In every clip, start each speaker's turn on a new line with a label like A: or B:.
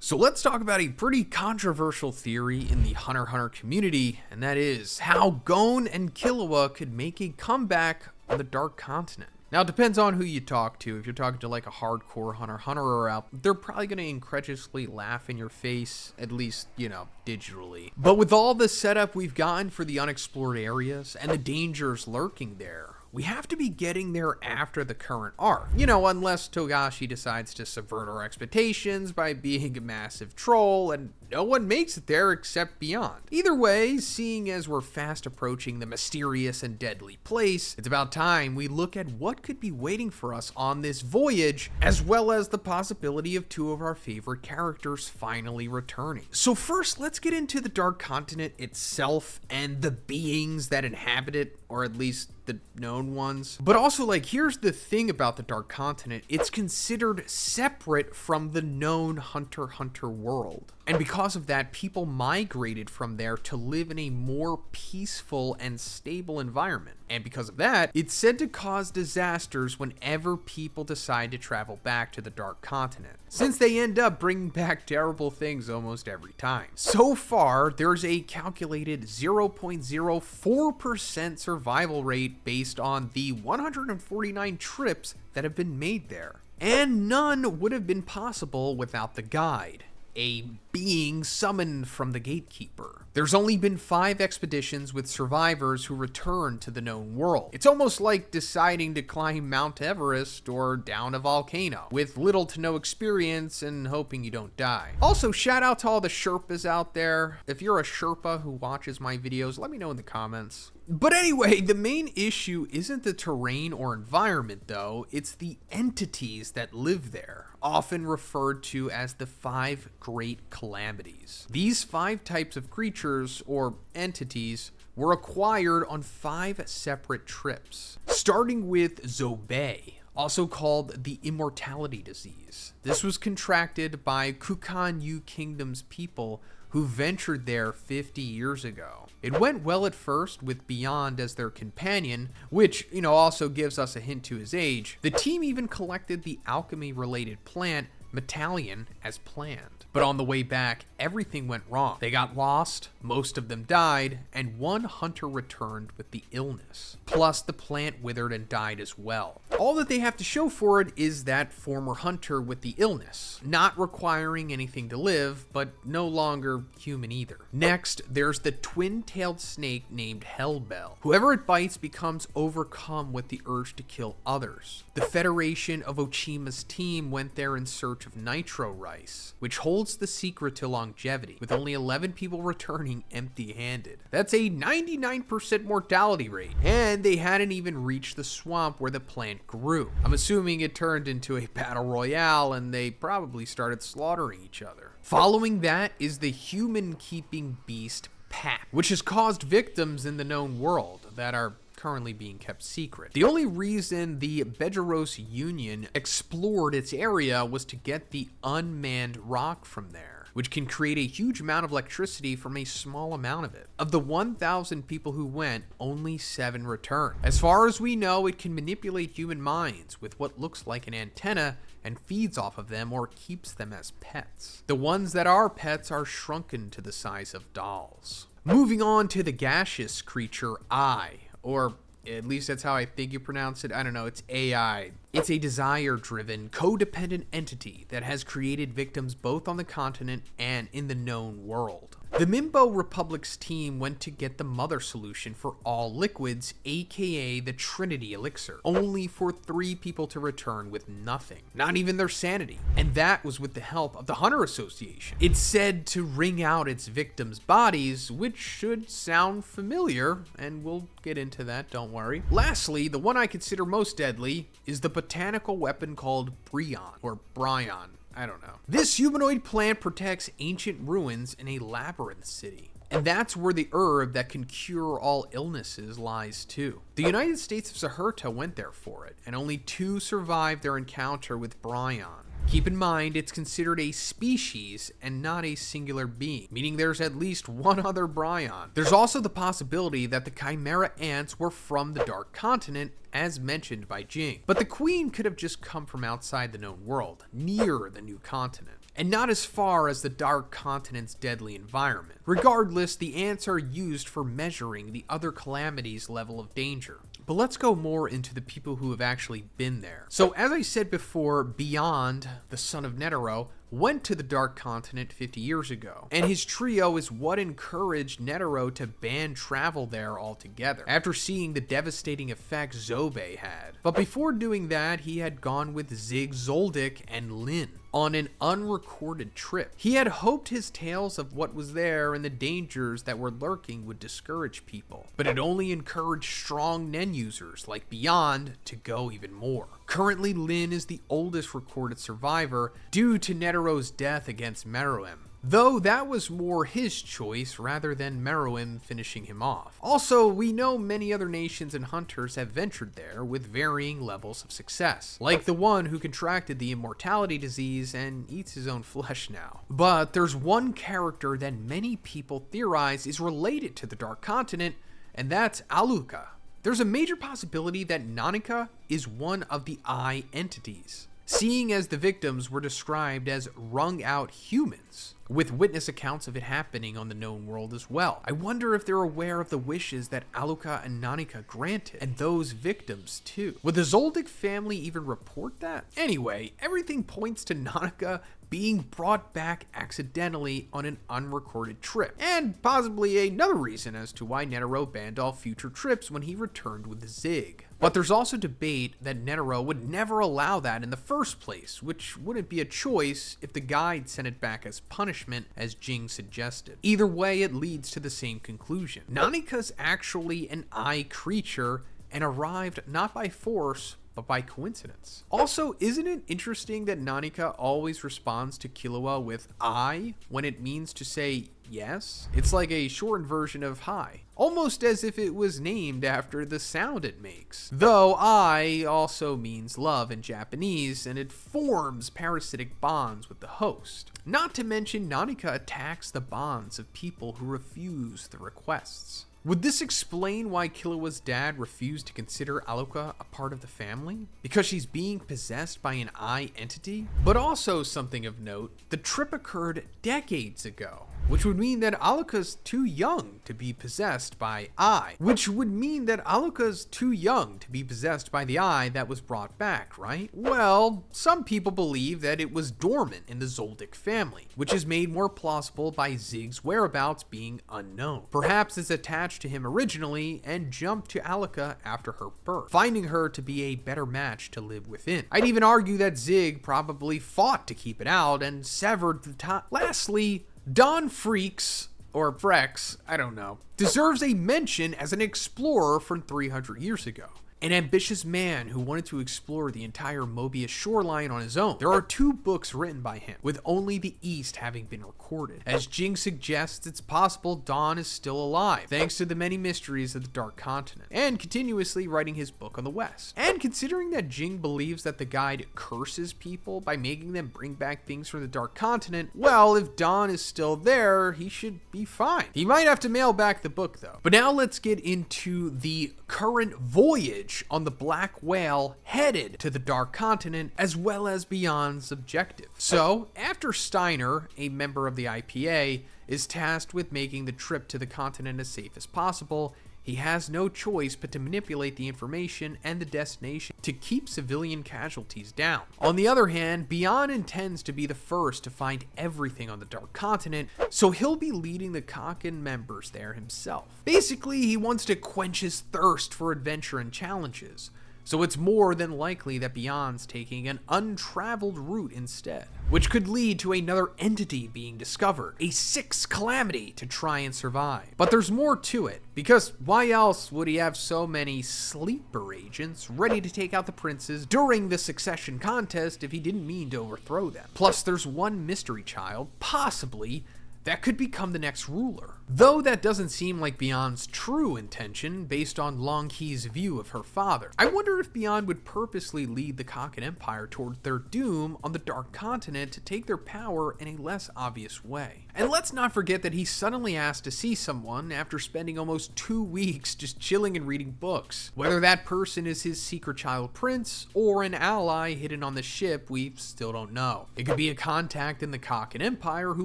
A: So let's talk about a pretty controversial theory in the Hunter x Hunter community, and that is how Gon and Killua could make a comeback on the Dark Continent. Now, it depends on who you talk to. If you're talking to like a hardcore Hunter x Hunter out, they're probably going to incredulously laugh in your face, at least, digitally. But with all the setup we've gotten for the unexplored areas and the dangers lurking there, we have to be getting there after the current arc. Unless Togashi decides to subvert our expectations by being a massive troll, and no one makes it there except Beyond. Either way, seeing as we're fast approaching the mysterious and deadly place, it's about time we look at what could be waiting for us on this voyage, as well as the possibility of two of our favorite characters finally returning. So first, let's get into the Dark Continent itself and the beings that inhabit it, or at least the known ones. But also, here's the thing about the Dark Continent. It's considered separate from the known Hunter x Hunter world. And because of that, people migrated from there to live in a more peaceful and stable environment. And because of that, it's said to cause disasters whenever people decide to travel back to the Dark Continent, since they end up bringing back terrible things almost every time. So far, there's a calculated 0.04% survival rate based on the 149 trips that have been made there. And none would have been possible without the guide, a being summoned from the gatekeeper. There's only been 5 expeditions with survivors who returned to the known world. It's almost like deciding to climb Mount Everest or down a volcano, with little to no experience and hoping you don't die. Also, shout out to all the Sherpas out there. If you're a Sherpa who watches my videos, let me know in the comments. But anyway, the main issue isn't the terrain or environment though, it's the entities that live there, often referred to as the 5 Great Calamities. These 5 types of creatures, or entities, were acquired on 5 separate trips, starting with Zobei, also called the Immortality Disease. This was contracted by Kukan-Yu Kingdom's people who ventured there 50 years ago. It went well at first with Beyond as their companion, which, also gives us a hint to his age. The team even collected the alchemy-related plant Metallion as planned. But on the way back, everything went wrong. They got lost, most of them died, and one hunter returned with the illness. Plus, the plant withered and died as well. All that they have to show for it is that former hunter with the illness, not requiring anything to live, but no longer human either. Next, there's the twin-tailed snake named Hellbell. Whoever it bites becomes overcome with the urge to kill others. The Federation of Ochima's team went there in search of nitro rice, which holds the secret to longevity, with only 11 people returning empty-handed. That's a 99% mortality rate, and they hadn't even reached the swamp where the plant grew. I'm assuming it turned into a battle royale and they probably started slaughtering each other. Following that is the human-keeping beast Pack, which has caused victims in the known world that are currently being kept secret. The only reason the Bedros Union explored its area was to get the unmanned rock from there, which can create a huge amount of electricity from a small amount of it. Of the 1,000 people who went, only 7 returned. As far as we know, it can manipulate human minds with what looks like an antenna and feeds off of them or keeps them as pets. The ones that are pets are shrunken to the size of dolls. Moving on to the gaseous creature Ai, or at least that's how I think you pronounce it. I don't know, it's AI. It's a desire-driven, codependent entity that has created victims both on the continent and in the known world. The Mimbo Republic's team went to get the mother solution for all liquids, aka the Trinity Elixir, only for 3 people to return with nothing, not even their sanity. And that was with the help of the Hunter Association. It's said to wring out its victims' bodies, which should sound familiar, and we'll get into that, don't worry. Lastly, the one I consider most deadly is the botanical weapon called Bryon, or Bryon. I don't know. This humanoid plant protects ancient ruins in a labyrinth city. And that's where the herb that can cure all illnesses lies too. The United States of Saherta went there for it, and only 2 survived their encounter with Bryon. Keep in mind, it's considered a species and not a singular being, meaning there's at least one other Bryon. There's also the possibility that the Chimera ants were from the Dark Continent, as mentioned by Jing. But the queen could have just come from outside the known world, near the new continent. and not as far as the Dark Continent's deadly environment. Regardless, the ants are used for measuring the other calamities' level of danger. But let's go more into the people who have actually been there. So as I said before, Beyond, the son of Netero, went to the Dark Continent 50 years ago, and his trio is what encouraged Netero to ban travel there altogether, after seeing the devastating effect Zobe had. But before doing that, he had gone with Zig, Zoldyck, and Lin on an unrecorded trip. He had hoped his tales of what was there and the dangers that were lurking would discourage people, but it only encouraged strong Nen users like Beyond to go even more. Currently, Lin is the oldest recorded survivor due to Netero's death against Meruem, though that was more his choice rather than Meruem finishing him off. Also, we know many other nations and hunters have ventured there with varying levels of success, like the one who contracted the immortality disease and eats his own flesh now. But there's one character that many people theorize is related to the Dark Continent, and that's Aluka. There's a major possibility that Nanika is one of the Eye entities, seeing as the victims were described as wrung-out humans, with witness accounts of it happening on the known world as well. I wonder if they're aware of the wishes that Aluka and Nanika granted, and those victims too. Would the Zoldyck family even report that? Anyway, everything points to Nanika being brought back accidentally on an unrecorded trip, and possibly another reason as to why Netero banned all future trips when he returned with Zig. But there's also debate that Netero would never allow that in the first place, which wouldn't be a choice if the guide sent it back as punishment, as Jing suggested. Either way, it leads to the same conclusion. Nanika's actually an Eye creature and arrived not by force, but by coincidence. Also, isn't it interesting that Nanika always responds to Killua with I when it means to say yes? It's like a shortened version of hi, almost as if it was named after the sound it makes. Though I also means love in Japanese, and it forms parasitic bonds with the host. Not to mention, Nanika attacks the bonds of people who refuse the requests. Would this explain why Killua's dad refused to consider Aluka a part of the family? Because she's being possessed by an Eye entity? But also something of note, the trip occurred decades ago, which would mean that Aluka's too young to be possessed by Eye, which would mean that Aluka's too young to be possessed by the Eye that was brought back, right? Well, some people believe that it was dormant in the Zoldyck family, which is made more plausible by Zig's whereabouts being unknown. Perhaps it's attached to him originally and jumped to Aluka after her birth, finding her to be a better match to live within. I'd even argue that Zig probably fought to keep it out and severed the tie. Lastly, Don Freaks, or Frex, I don't know, deserves a mention as an explorer from 300 years ago. An ambitious man who wanted to explore the entire Mobius shoreline on his own. There are 2 books written by him, with only the East having been recorded. As Jing suggests, it's possible Don is still alive, thanks to the many mysteries of the Dark Continent, and continuously writing his book on the West. And considering that Jing believes that the guide curses people by making them bring back things from the Dark Continent, well, if Don is still there, he should be fine. He might have to mail back the book though. But now let's get into the current voyage on the Black Whale headed to the Dark Continent, as well as Beyond's objective. So, after Steiner, a member of the IPA, is tasked with making the trip to the continent as safe as possible, he has no choice but to manipulate the information and the destination to keep civilian casualties down. On the other hand, Beyond intends to be the first to find everything on the Dark Continent, so he'll be leading the Kanken members there himself. Basically, he wants to quench his thirst for adventure and challenges, so it's more than likely that Beyond's taking an untraveled route instead, which could lead to another entity being discovered, a 6th calamity to try and survive. But there's more to it, because why else would he have so many sleeper agents ready to take out the princes during the succession contest if he didn't mean to overthrow them? Plus, there's one mystery child, possibly, that could become the next ruler. Though that doesn't seem like Beyond's true intention based on Long Key's view of her father. I wonder if Beyond would purposely lead the Kaken Empire toward their doom on the Dark Continent to take their power in a less obvious way. And let's not forget that he's suddenly asked to see someone after spending almost 2 weeks just chilling and reading books. Whether that person is his secret child prince or an ally hidden on the ship, we still don't know. It could be a contact in the Kaken Empire who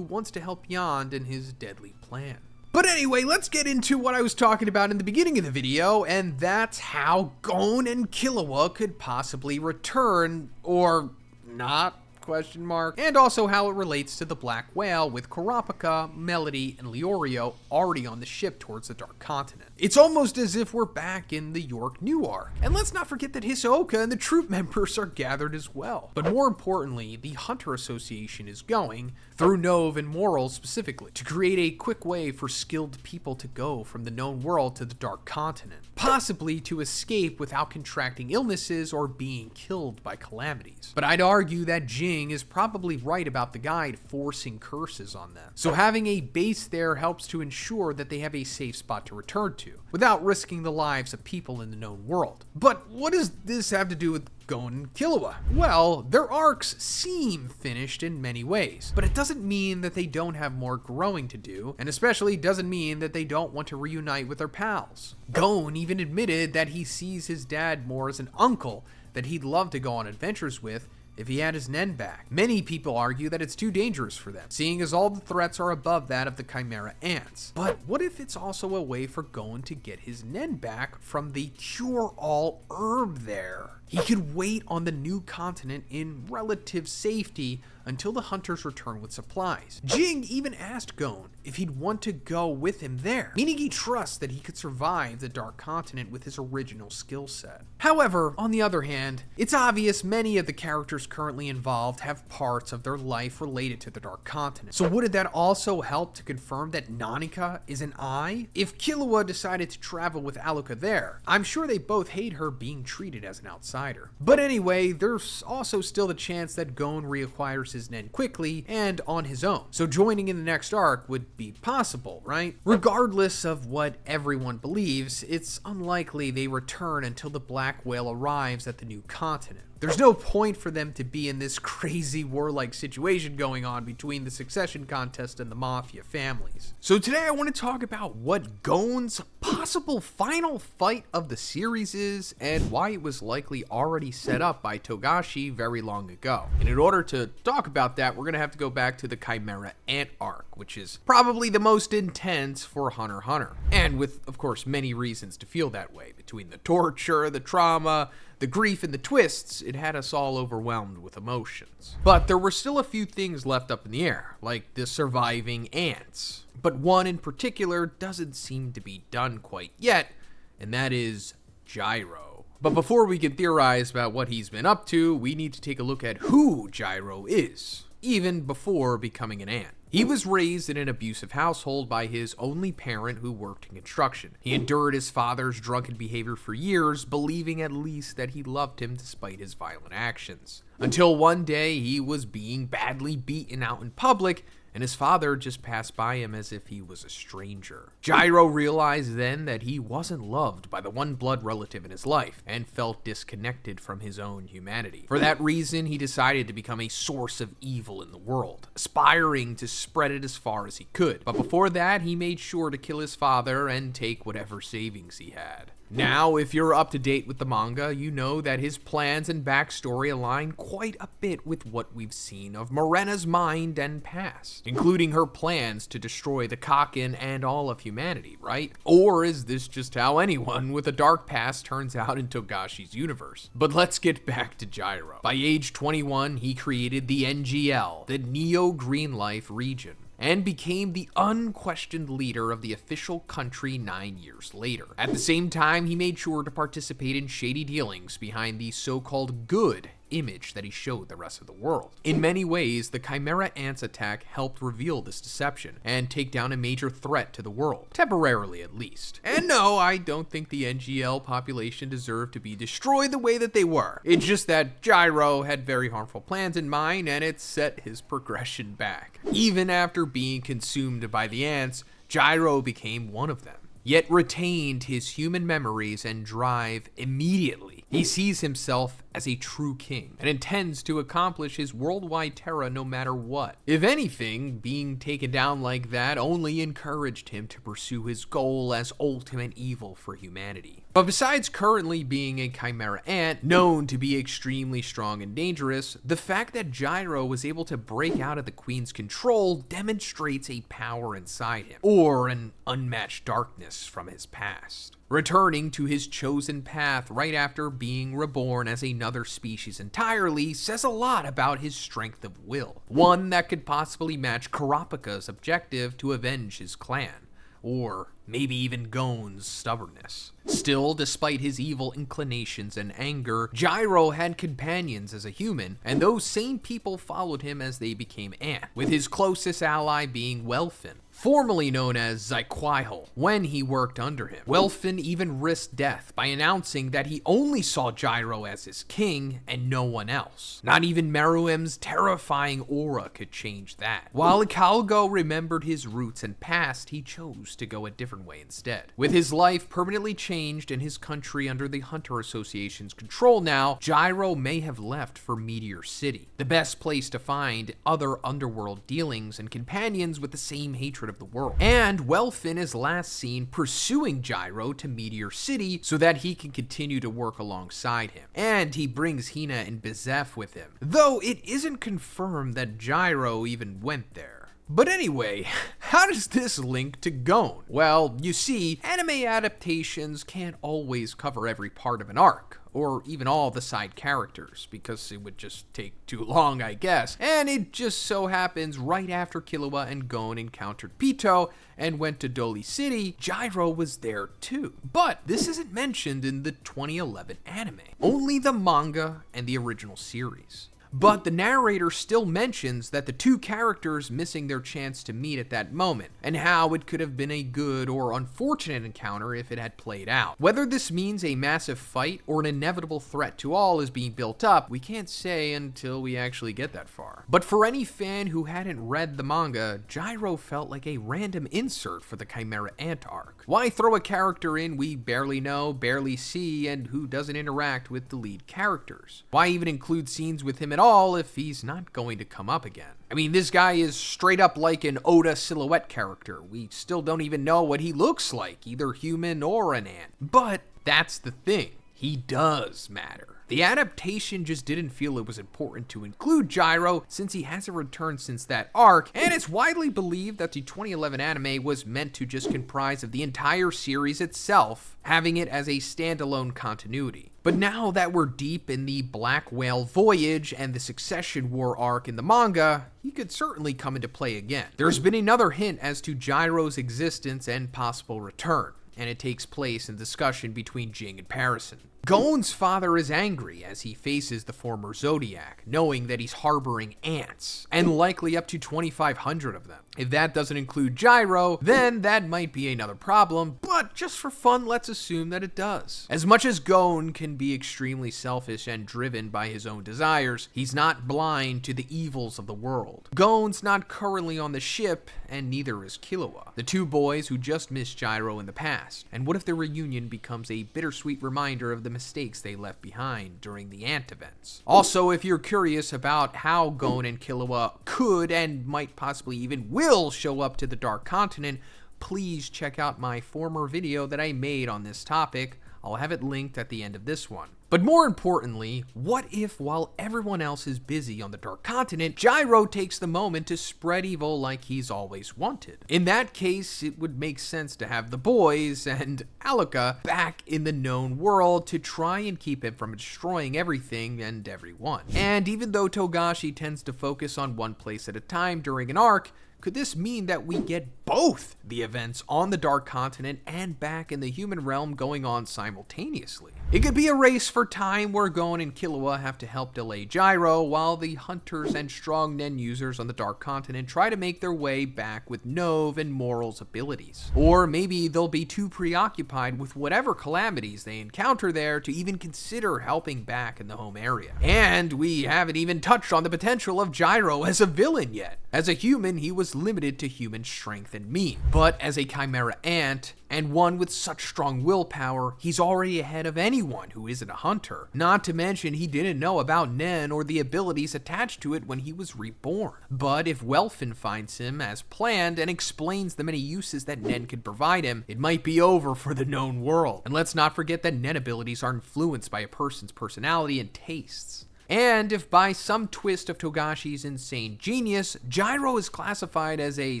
A: wants to help Beyond in his deadly plan. But anyway, let's get into what I was talking about in the beginning of the video, and that's how Gon and Killua could possibly return, or not, ? And also how it relates to the Black Whale with Kurapika, Melody, and Leorio already on the ship towards the Dark Continent. It's almost as if we're back in the York New arc. And let's not forget that Hisoka and the troop members are gathered as well. But more importantly, the Hunter Association is going, through Nove and Moral specifically, to create a quick way for skilled people to go from the known world to the Dark Continent, possibly to escape without contracting illnesses or being killed by calamities. But I'd argue that Jing is probably right about the guide forcing curses on them. So having a base there helps to ensure that they have a safe spot to return to, without risking the lives of people in the known world. But what does this have to do with Gon and Killua? Well, their arcs seem finished in many ways, but it doesn't mean that they don't have more growing to do, and especially doesn't mean that they don't want to reunite with their pals. Gon even admitted that he sees his dad more as an uncle that he'd love to go on adventures with if he had his Nen back. Many people argue that it's too dangerous for them, seeing as all the threats are above that of the Chimera ants. But what if it's also a way for Gon to get his Nen back from the cure-all herb there? He could wait on the new continent in relative safety until the hunters return with supplies. Jing even asked Gon if he'd want to go with him there, meaning he trusts that he could survive the Dark Continent with his original skill set. However, on the other hand, it's obvious many of the characters currently involved have parts of their life related to the Dark Continent. So wouldn't that also help to confirm that Nanika is an eye? If Killua decided to travel with Aluka there, I'm sure they both hate her being treated as an outsider. But anyway, there's also still the chance that Gon reacquires his Nen quickly and on his own. So joining in the next arc would be possible, right? Regardless of what everyone believes, it's unlikely they return until the Black Whale arrives at the new continent. There's no point for them to be in this crazy warlike situation going on between the succession contest and the Mafia families. So today I want to talk about what Gon's possible final fight of the series is and why it was likely already set up by Togashi very long ago. And in order to talk about that, we're going to have to go back to the Chimera Ant arc, which is probably the most intense for Hunter x Hunter. And with, of course, many reasons to feel that way. Between the torture, the trauma, the grief, and the twists, it had us all overwhelmed with emotions. But there were still a few things left up in the air, like the surviving ants. But one in particular doesn't seem to be done quite yet, and that is Gyro. But before we can theorize about what he's been up to, we need to take a look at who Gyro is, even before becoming an ant. He was raised in an abusive household by his only parent who worked in construction. He endured his father's drunken behavior for years, believing at least that he loved him despite his violent actions. Until one day he was being badly beaten out in public, and his father just passed by him as if he was a stranger. Gyro realized then that he wasn't loved by the one blood relative in his life, and felt disconnected from his own humanity. For that reason, he decided to become a source of evil in the world, aspiring to spread it as far as he could. But before that, he made sure to kill his father and take whatever savings he had. Now, if you're up to date with the manga, you know that his plans and backstory align quite a bit with what we've seen of Morena's mind and past, including her plans to destroy the Kaken and all of humanity, right? Or is this just how anyone with a dark past turns out in Togashi's universe? But let's get back to Gyro. By age 21, he created the NGL, the Neo Green Life region, and became the unquestioned leader of the official country 9 years later. At the same time, he made sure to participate in shady dealings behind the so-called good image that he showed the rest of the world. In many ways, the Chimera Ants attack helped reveal this deception and take down a major threat to the world, temporarily at least. And no, I don't think the NGL population deserved to be destroyed the way that they were. It's just that Gyro had very harmful plans in mind, and it set his progression back. Even after being consumed by the ants, Gyro became one of them, yet retained his human memories and drive immediately. He sees himself as a true king and intends to accomplish his worldwide terror no matter what. If anything, being taken down like that only encouraged him to pursue his goal as ultimate evil for humanity. But besides currently being a chimera ant, known to be extremely strong and dangerous, the fact that Gyro was able to break out of the Queen's control demonstrates a power inside him, or an unmatched darkness from his past. Returning to his chosen path right after being reborn as another species entirely says a lot about his strength of will, one that could possibly match Kurapika's objective to avenge his clan, or maybe even Gon's stubbornness. Still, despite his evil inclinations and anger, Gyro had companions as a human, and those same people followed him as they became ant, with his closest ally being Welfin, formerly known as Zyquihal, when he worked under him. Welfin even risked death by announcing that he only saw Gyro as his king and no one else. Not even Meruem's terrifying aura could change that. While Ikalgo remembered his roots and past, he chose to go a different way instead. With his life permanently changed and his country under the Hunter Association's control now, Gyro may have left for Meteor City, the best place to find other underworld dealings and companions with the same hatred of the world. And Welfin is last seen pursuing Gyro to Meteor City so that he can continue to work alongside him. And he brings Hina and Bizef with him, though it isn't confirmed that Gyro even went there. But anyway, how does this link to Gon? Well, you see, anime adaptations can't always cover every part of an arc, or even all the side characters, because it would just take too long, I guess. And it just so happens right after Killua and Gon encountered Pito and went to Doli City, Gyro was there too. But this isn't mentioned in the 2011 anime, only the manga and the original series. But the narrator still mentions that the two characters missing their chance to meet at that moment, and how it could have been a good or unfortunate encounter if it had played out. Whether this means a massive fight or an inevitable threat to all is being built up, we can't say until we actually get that far. But for any fan who hadn't read the manga, Gyro felt like a random insert for the Chimera Ant arc. Why throw a character in we barely know, barely see, and who doesn't interact with the lead characters? Why even include scenes with him at all if he's not going to come up again? I mean, this guy is straight up like an Oda silhouette character. We still don't even know what he looks like, either human or an ant. But that's the thing, he does matter. The adaptation just didn't feel it was important to include Gyro since he hasn't returned since that arc, and it's widely believed that the 2011 anime was meant to just comprise of the entire series itself, having it as a standalone continuity. But now that we're deep in the Black Whale Voyage and the Succession War arc in the manga, he could certainly come into play again. There's been another hint as to Gyro's existence and possible return, and it takes place in discussion between Jing and Parison. Gon's father is angry as he faces the former Zodiac, knowing that he's harboring ants, and likely up to 2,500 of them. If that doesn't include Gyro, then that might be another problem, but just for fun, let's assume that it does. As much as Gon can be extremely selfish and driven by his own desires, he's not blind to the evils of the world. Gon's not currently on the ship, and neither is Killua, the two boys who just missed Gyro in the past. And what if their reunion becomes a bittersweet reminder of the mistakes they left behind during the Ant events? Also, if you're curious about how Gon and Killua could and might possibly even will show up to the Dark Continent, please check out my former video that I made on this topic. I'll have it linked at the end of this one. But more importantly, what if while everyone else is busy on the Dark Continent, Gyro takes the moment to spread evil like he's always wanted? In that case, it would make sense to have the boys and Alaka back in the known world to try and keep him from destroying everything and everyone. And even though Togashi tends to focus on one place at a time during an arc, could this mean that we get both the events on the Dark Continent and back in the human realm going on simultaneously? It could be a race for time where Gon and Killua have to help delay Gyro while the hunters and strong Nen users on the Dark Continent try to make their way back with Nove and Moral's abilities. Or maybe they'll be too preoccupied with whatever calamities they encounter there to even consider helping back in the home area. And we haven't even touched on the potential of Gyro as a villain yet. As a human, he was limited to human strength and mean. But as a chimera ant, and one with such strong willpower, he's already ahead of anyone who isn't a hunter. Not to mention, he didn't know about Nen or the abilities attached to it when he was reborn. But if Welfin finds him as planned and explains the many uses that Nen could provide him, it might be over for the known world. And let's not forget that Nen abilities are influenced by a person's personality and tastes. And if by some twist of Togashi's insane genius, Gyro is classified as a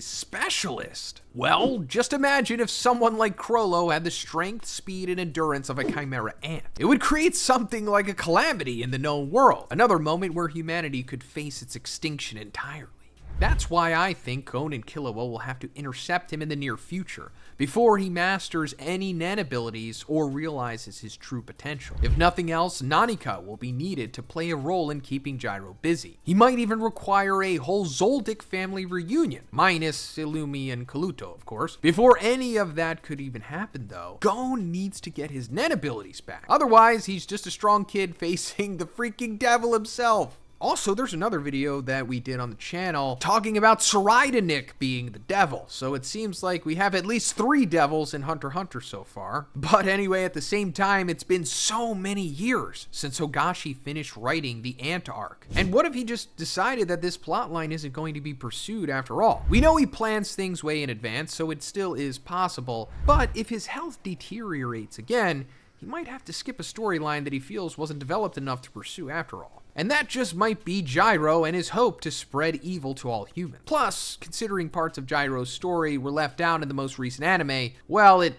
A: specialist, well, just imagine if someone like Chrollo had the strength, speed, and endurance of a chimera ant. It would create something like a calamity in the known world, another moment where humanity could face its extinction entirely. That's why I think Gon and Killua will have to intercept him in the near future, before he masters any Nen abilities or realizes his true potential. If nothing else, Nanika will be needed to play a role in keeping Gyro busy. He might even require a whole Zoldyck family reunion, minus Illumi and Kaluto, of course. Before any of that could even happen though, Gon needs to get his Nen abilities back. Otherwise, he's just a strong kid facing the freaking devil himself. Also, there's another video that we did on the channel talking about Zhoniin being the devil, so it seems like we have at least 3 devils in Hunter x Hunter so far. But anyway, at the same time, it's been so many years since Togashi finished writing the Ant arc. And what if he just decided that this plotline isn't going to be pursued after all? We know he plans things way in advance, so it still is possible, but if his health deteriorates again, he might have to skip a storyline that he feels wasn't developed enough to pursue after all. And that just might be Gyro and his hope to spread evil to all humans. Plus, considering parts of Gyro's story were left out in the most recent anime, well, it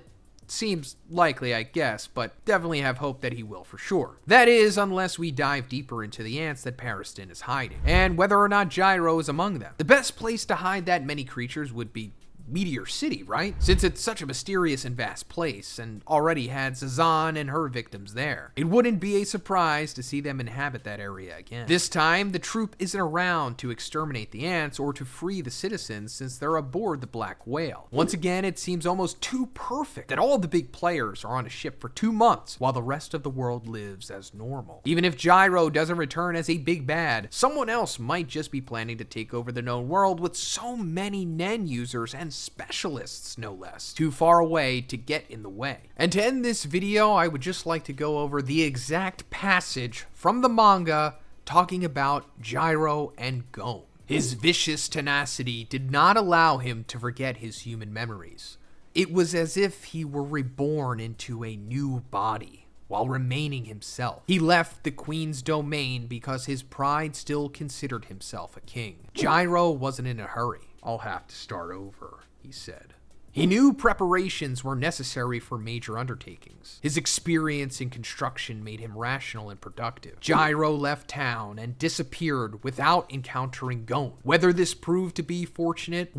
A: seems likely, I guess, but definitely have hope that he will for sure. That is, unless we dive deeper into the ants that Pariston is hiding, and whether or not Gyro is among them. The best place to hide that many creatures would be Meteor City, right? Since it's such a mysterious and vast place, and already had Zhoniin and her victims there. It wouldn't be a surprise to see them inhabit that area again. This time, the troop isn't around to exterminate the ants or to free the citizens since they're aboard the Black Whale. Once again, it seems almost too perfect that all the big players are on a ship for 2 months while the rest of the world lives as normal. Even if Gyro doesn't return as a big bad, someone else might just be planning to take over the known world with so many Nen users and specialists, no less, too far away to get in the way. And to end this video, I would just like to go over the exact passage from the manga talking about Gyro and Gon. His vicious tenacity did not allow him to forget his human memories. It was as if he were reborn into a new body while remaining himself. He left the queen's domain because his pride still considered himself a king. Gyro wasn't in a hurry. "I'll have to start over," he said. He knew preparations were necessary for major undertakings. His experience in construction made him rational and productive. Gyro left town and disappeared without encountering Gon. Whether this proved to be fortunate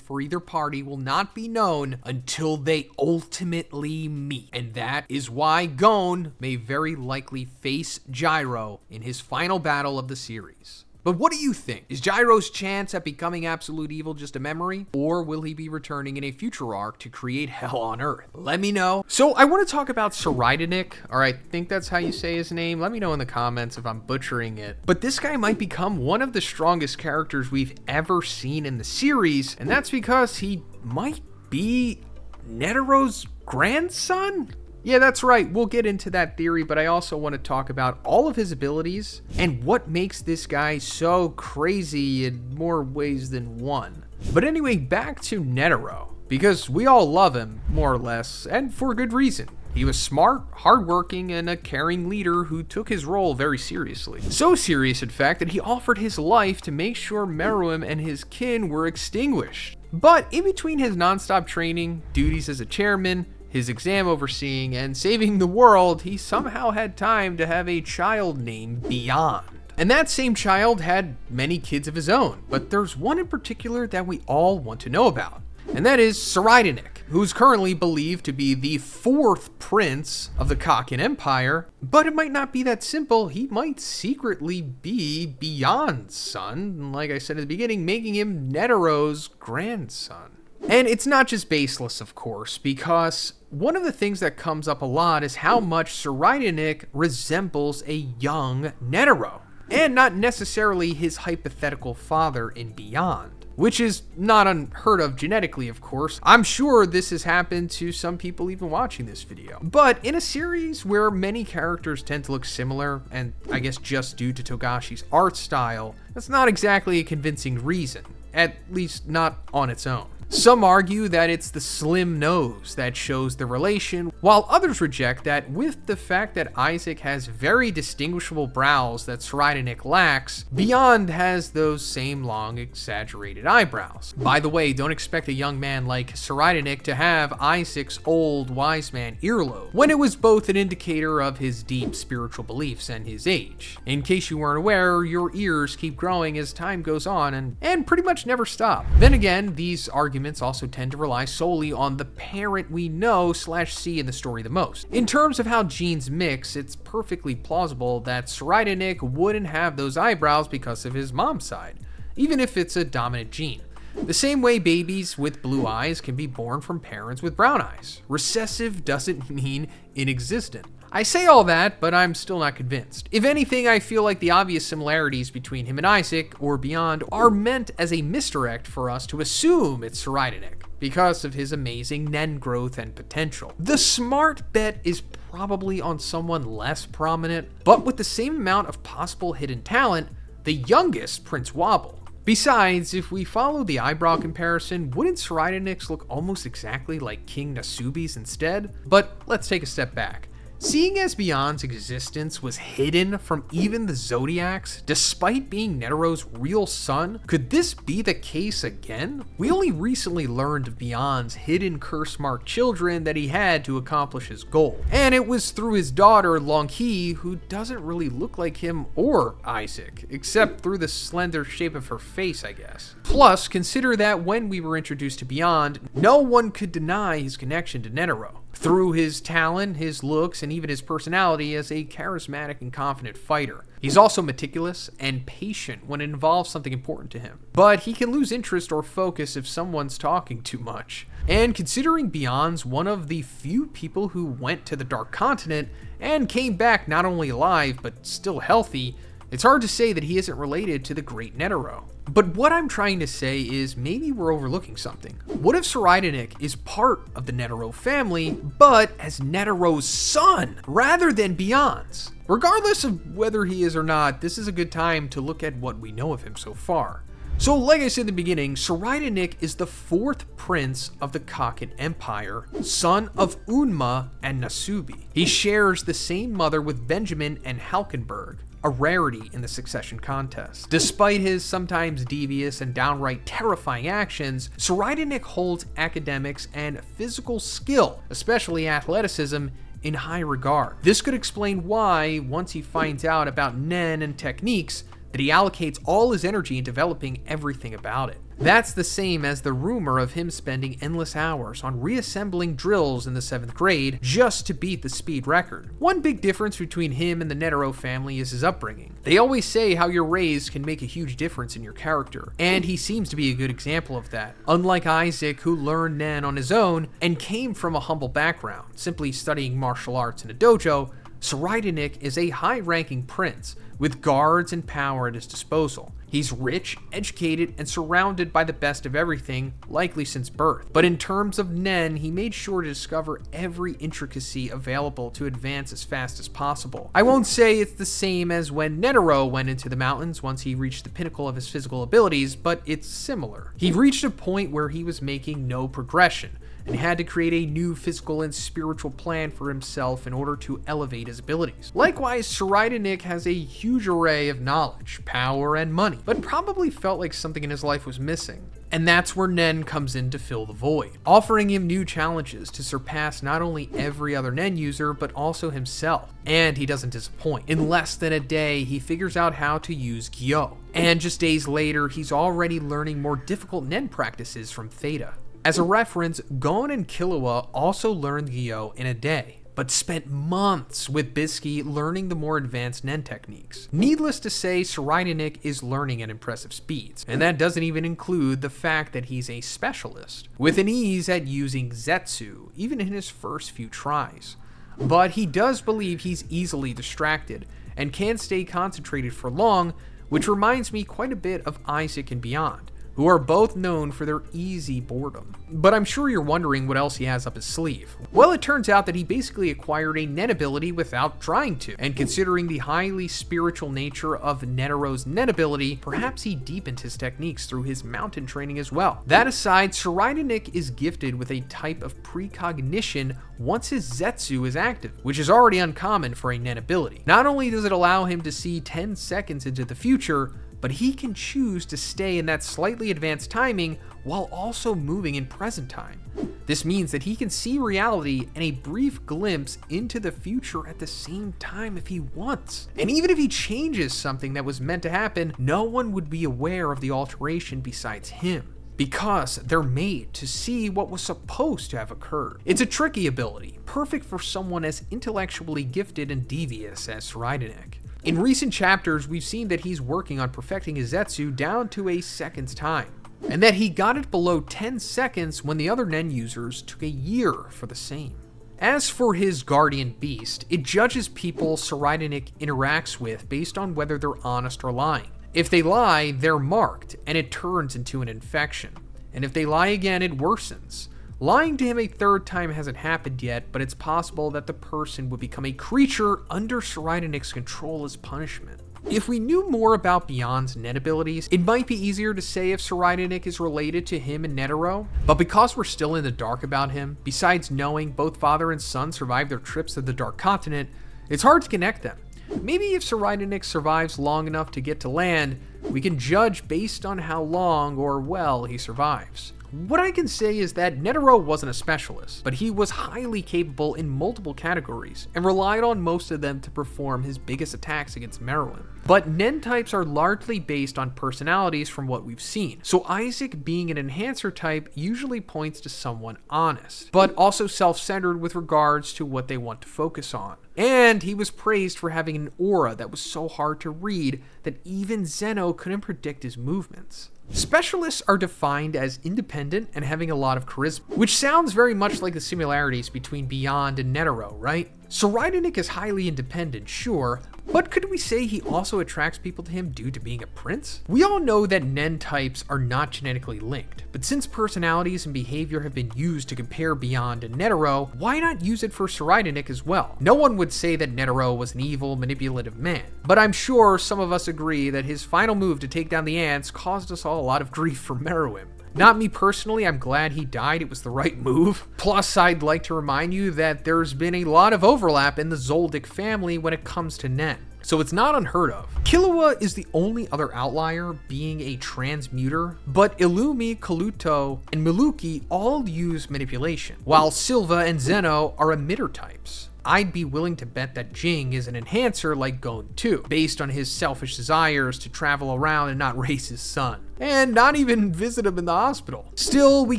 A: for either party will not be known until they ultimately meet. And that is why Gon may very likely face Gyro in his final battle of the series. But what do you think? Is Gyro's chance at becoming absolute evil just a memory? Or will he be returning in a future arc to create hell on Earth? Let me know. So I want to talk about Zhoniin, or I think that's how you say his name. Let me know in the comments if I'm butchering it. But this guy might become one of the strongest characters we've ever seen in the series, and that's because he might be Netero's grandson? Yeah, that's right. We'll get into that theory, but I also want to talk about all of his abilities and what makes this guy so crazy in more ways than one. But anyway, back to Netero, because we all love him, more or less, and for good reason. He was smart, hardworking, and a caring leader who took his role very seriously. So serious, in fact, that he offered his life to make sure Meruem and his kin were extinguished. But in between his non-stop training, duties as a chairman, his exam overseeing, and saving the world, he somehow had time to have a child named Beyond. And that same child had many kids of his own, but there's one in particular that we all want to know about, and that is Zhoniin, who's currently believed to be the 4th prince of the Kakin Empire, but it might not be that simple. He might secretly be Beyond's son, like I said at the beginning, making him Netero's grandson. And it's not just baseless, of course, because one of the things that comes up a lot is how much Zhoniin resembles a young Netero, and not necessarily his hypothetical father in Beyond. which is not unheard of genetically, of course. I'm sure this has happened to some people even watching this video. But in a series where many characters tend to look similar, and I guess just due to Togashi's art style, that's not exactly a convincing reason, at least not on its own. Some argue that it's the slim nose that shows the relation, while others reject that with the fact that Isaac has very distinguishable brows that Zhoniin lacks, Beyond has those same long, exaggerated eyebrows. By the way, don't expect a young man like Zhoniin to have Isaac's old wise man earlobe, when it was both an indicator of his deep spiritual beliefs and his age. In case you weren't aware, your ears keep growing as time goes on and pretty much never stop. Then again, these arguments also tend to rely solely on the parent we know/see in the story the most. In terms of how genes mix, it's perfectly plausible that Zhoniin wouldn't have those eyebrows because of his mom's side, even if it's a dominant gene. The same way babies with blue eyes can be born from parents with brown eyes. Recessive doesn't mean inexistent. I say all that, but I'm still not convinced. If anything, I feel like the obvious similarities between him and Isaac, or Beyond, are meant as a misdirect for us to assume it's Zhoniin, because of his amazing Nen growth and potential. The smart bet is probably on someone less prominent, but with the same amount of possible hidden talent, the youngest Prince Wobble. Besides, if we follow the eyebrow comparison, wouldn't Zhoniin's look almost exactly like King Nasubi's instead? But let's take a step back. Seeing as Beyond's existence was hidden from even the Zodiacs, despite being Netero's real son, could this be the case again? We only recently learned of Beyond's hidden curse-marked children that he had to accomplish his goal. And it was through his daughter, Longhee, who doesn't really look like him or Isaac, except through the slender shape of her face, I guess. Plus, consider that when we were introduced to Beyond, no one could deny his connection to Netero. Through his talent, his looks, and even his personality as a charismatic and confident fighter. He's also meticulous and patient when it involves something important to him. But he can lose interest or focus if someone's talking too much. And considering Beyond's one of the few people who went to the Dark Continent and came back not only alive but still healthy, it's hard to say that he isn't related to the great Netero. But what I'm trying to say is maybe we're overlooking something. What if Zhoniin is part of the Netero family, but as Netero's son, rather than Beyond's? Regardless of whether he is or not, this is a good time to look at what we know of him so far. So like I said in the beginning, Zhoniin is the fourth prince of the Kakin Empire, son of Unma and Nasubi. He shares the same mother with Benjamin and Halkenberg, a rarity in the succession contest. Despite his sometimes devious and downright terrifying actions, Zhoniin holds academics and physical skill, especially athleticism, in high regard. This could explain why, once he finds out about Nen and techniques, that he allocates all his energy in developing everything about it. That's the same as the rumor of him spending endless hours on reassembling drills in the 7th grade just to beat the speed record. One big difference between him and the Netero family is his upbringing. They always say how you're raised can make a huge difference in your character, and he seems to be a good example of that. Unlike Isaac, who learned Nen on his own and came from a humble background, simply studying martial arts in a dojo, Zhoniin is a high-ranking prince with guards and power at his disposal. He's rich, educated, and surrounded by the best of everything, likely since birth. But in terms of Nen, he made sure to discover every intricacy available to advance as fast as possible. I won't say it's the same as when Netero went into the mountains once he reached the pinnacle of his physical abilities, but it's similar. He reached a point where he was making no progression, and had to create a new physical and spiritual plan for himself in order to elevate his abilities. Likewise, Zhoniin has a huge array of knowledge, power, and money, but probably felt like something in his life was missing. And that's where Nen comes in to fill the void, offering him new challenges to surpass not only every other Nen user, but also himself. And he doesn't disappoint. In less than a day, he figures out how to use Gyo. And just days later, he's already learning more difficult Nen practices from Theta. As a reference, Gon and Killua also learned Gyo in a day, but spent months with Bisky learning the more advanced Nen techniques. Needless to say, Zhoniin is learning at impressive speeds, and that doesn't even include the fact that he's a specialist, with an ease at using Zetsu, even in his first few tries. But he does believe he's easily distracted, and can't stay concentrated for long, which reminds me quite a bit of Isaac and Beyond. who are both known for their easy boredom. But I'm sure you're wondering what else he has up his sleeve. Well, it turns out that he basically acquired a Nen ability without trying to, and considering the highly spiritual nature of Netero's Nen ability, perhaps he deepened his techniques through his mountain training as well. That aside, Zhoniin is gifted with a type of precognition once his Zetsu is active, which is already uncommon for a Nen ability. Not only does it allow him to see 10 seconds into the future, but he can choose to stay in that slightly advanced timing while also moving in present time. This means that he can see reality and a brief glimpse into the future at the same time if he wants. And even if he changes something that was meant to happen, no one would be aware of the alteration besides him, because they're made to see what was supposed to have occurred. It's a tricky ability, perfect for someone as intellectually gifted and devious as Zhoniin. In recent chapters, we've seen that he's working on perfecting his Zetsu down to a second's time, and that he got it below 10 seconds when the other Nen users took a year for the same. As for his guardian beast, it judges people Zhoniin interacts with based on whether they're honest or lying. If they lie, they're marked, and it turns into an infection. And if they lie again, it worsens. Lying to him a third time hasn't happened yet, but it's possible that the person would become a creature under Zhoniin's control as punishment. If we knew more about Beyond's Nen abilities, it might be easier to say if Zhoniin is related to him and Netero, but because we're still in the dark about him, besides knowing both father and son survived their trips to the Dark Continent, it's hard to connect them. Maybe if Zhoniin survives long enough to get to land, we can judge based on how long or well he survives. What I can say is that Netero wasn't a specialist, but he was highly capable in multiple categories and relied on most of them to perform his biggest attacks against Meruem. But Nen types are largely based on personalities from what we've seen, so Isaac being an enhancer type usually points to someone honest, but also self-centered with regards to what they want to focus on. And he was praised for having an aura that was so hard to read that even Zeno couldn't predict his movements. Specialists are defined as independent and having a lot of charisma, which sounds very much like the similarities between Beyond and Netero, right? Zhoniin is highly independent, sure, but could we say he also attracts people to him due to being a prince? We all know that Nen types are not genetically linked, but since personalities and behavior have been used to compare Beyond and Netero, why not use it for Zhoniin as well? No one would say that Netero was an evil, manipulative man, but I'm sure some of us agree that his final move to take down the ants caused us all a lot of grief for Meruem. Not me personally, I'm glad he died, it was the right move. Plus, I'd like to remind you that there's been a lot of overlap in the Zoldyck family when it comes to Nen, so it's not unheard of. Killua is the only other outlier, being a transmuter, but Illumi, Kaluto, and Miluki all use manipulation, while Silva and Zeno are emitter types. I'd be willing to bet that Jing is an enhancer like Gon too, based on his selfish desires to travel around and not raise his son, and not even visit him in the hospital. Still, we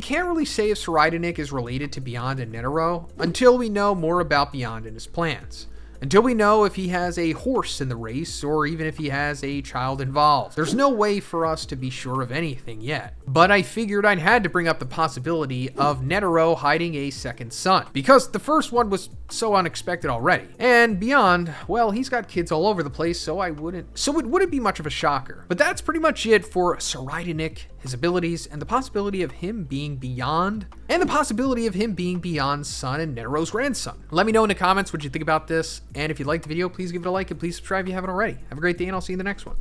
A: can't really say if Zhoniin is related to Beyond and Netero until we know more about Beyond and his plans. Until we know if he has a horse in the race, or even if he has a child involved. There's no way for us to be sure of anything yet. But I figured I had to bring up the possibility of Netero hiding a second son, because the first one was so unexpected already. And Beyond, well, he's got kids all over the place, so it wouldn't be much of a shocker. But that's pretty much it for Zhoniin, his abilities, and the possibility of him being Beyond, and the possibility of him being Beyond's son and Netero's grandson. Let me know in the comments what you think about this, and if you liked the video, please give it a like and please subscribe if you haven't already. Have a great day, and I'll see you in the next one.